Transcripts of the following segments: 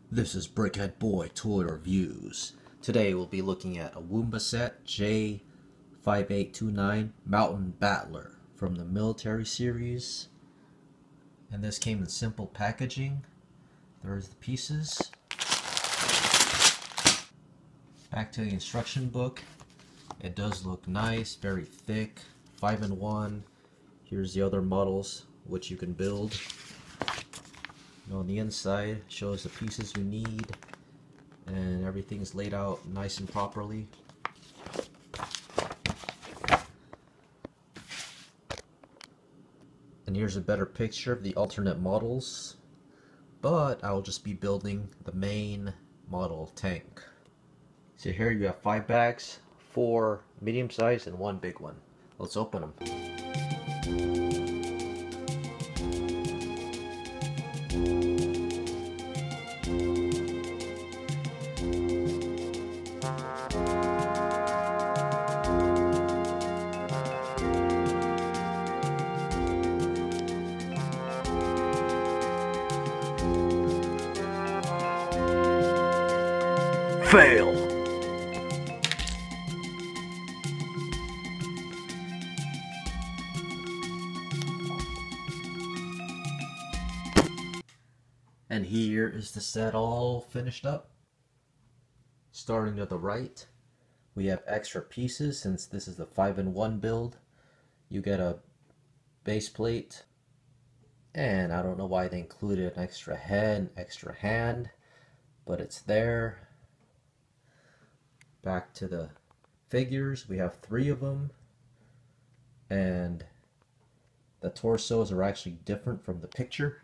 This is Brickhead Boy Toy Reviews. Today we'll be looking at a Woma set J5829 Mountain Battler from the military series. And this came in simple packaging. There's the pieces. Back to the instruction book. It does look nice, very thick, 5-in-1. Here's the other models which you can build. On the inside shows the pieces you need, and everything's laid out nice and properly. And here's a better picture of the alternate models, but I'll just be building the main model tank. So here you have 5 bags, 4 medium sized and 1 big one. Let's open them. Fail! And here is the set all finished up. Starting to the right, we have extra pieces since this is the 5-in-1 build. You get a base plate, and I don't know why they included an extra head, extra hand, but it's there. Back to the figures, we have 3 of them, and the torsos are actually different from the picture.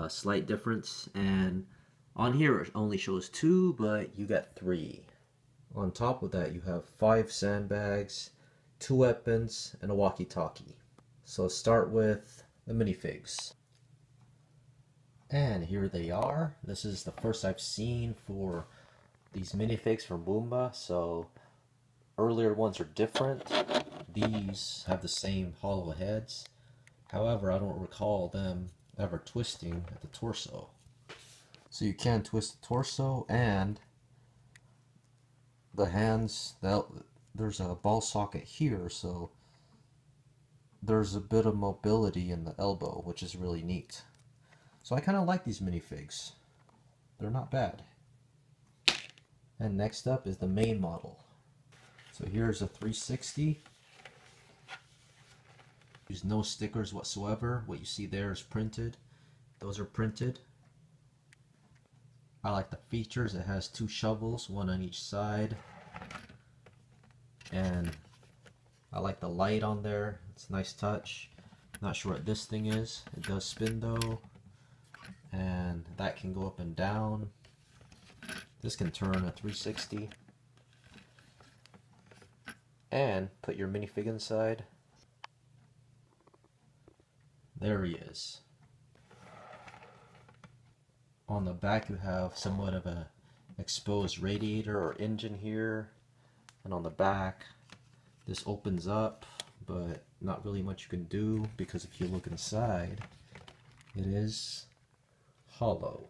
Slight difference, and on here it only shows 2, but you got 3. On top of that you have 5 sandbags, 2 weapons, and a walkie-talkie. So let's start with the minifigs. And here they are. This is the first I've seen for these minifigs from Woma, so earlier ones are different. These have the same hollow heads. However, I don't recall them ever twisting at the torso. So you can twist the torso, and the hands, there's a ball socket here, so there's a bit of mobility in the elbow, which is really neat. So I kind of like these minifigs. They're not bad. And next up is the main model. So here's a 360. There's no stickers whatsoever. What you see there is printed. Those are printed. I like the features. It has 2 shovels, 1 on each side. And I like the light on there. It's a nice touch. Not sure what this thing is. It does spin though. And that can go up and down. This can turn a 360. And put your minifig inside. There he is. On the back you have somewhat of a exposed radiator or engine here. And on the back this opens up, but not really much you can do, because if you look inside it is hollow.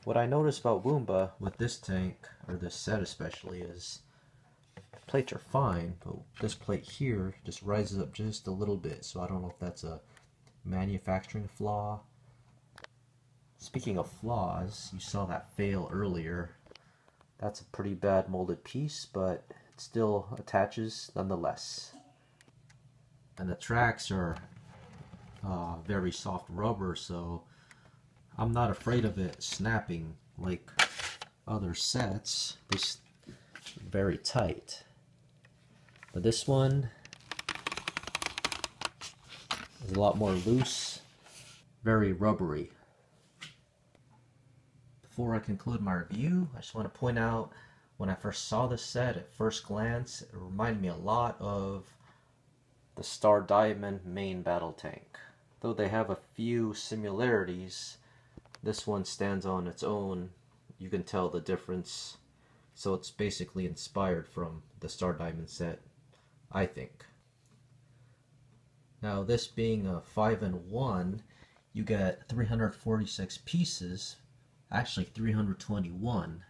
What I noticed about Woma with this tank, or this set especially, is plates are fine, but this plate here just rises up just a little bit, so I don't know if that's a manufacturing flaw. Speaking of flaws, you saw that fail earlier. That's a pretty bad molded piece, but it still attaches nonetheless. And the tracks are very soft rubber, so I'm not afraid of it snapping like other sets. This very tight. But this one is a lot more loose, very rubbery. Before I conclude my review, I just want to point out, when I first saw this set at first glance, it reminded me a lot of the Star Diamond main battle tank. Though they have a few similarities, this one stands on its own. You can tell the difference. So it's basically inspired from the Star Diamond set, I think. Now this being a 5-in-1, you get 346 pieces, actually 321.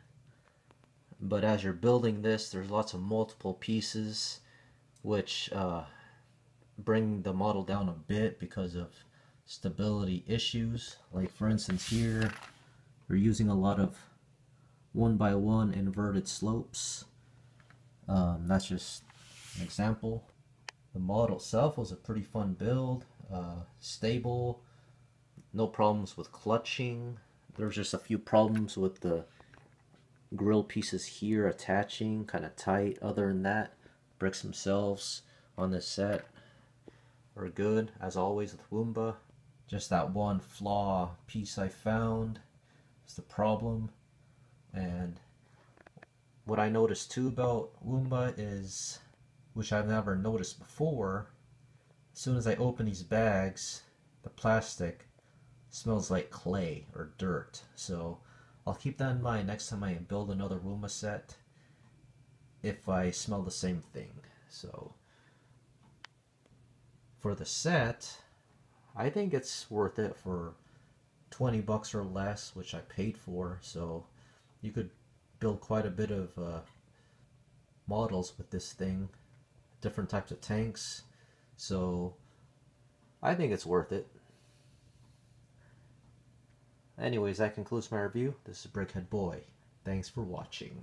But as you're building this, there's lots of multiple pieces, which bring the model down a bit because of stability issues. Like for instance here, we're using a lot of 1x1 inverted slopes. That's just an example. The model itself was a pretty fun build, stable, no problems with clutching. There's just a few problems with the grill pieces here attaching kind of tight. Other than that, bricks themselves on this set are good, as always with Woma. Just that one flaw piece I found is the problem. And what I noticed too about Woma is, which I've never noticed before, as soon as I open these bags, the plastic smells like clay or dirt. So I'll keep that in mind next time I build another Woma set, if I smell the same thing. So for the set, I think it's worth it for 20 bucks or less, which I paid for. So you could build quite a bit of models with this thing, different types of tanks. So I think it's worth it. Anyways, that concludes my review. This is Brickhead Boy. Thanks for watching.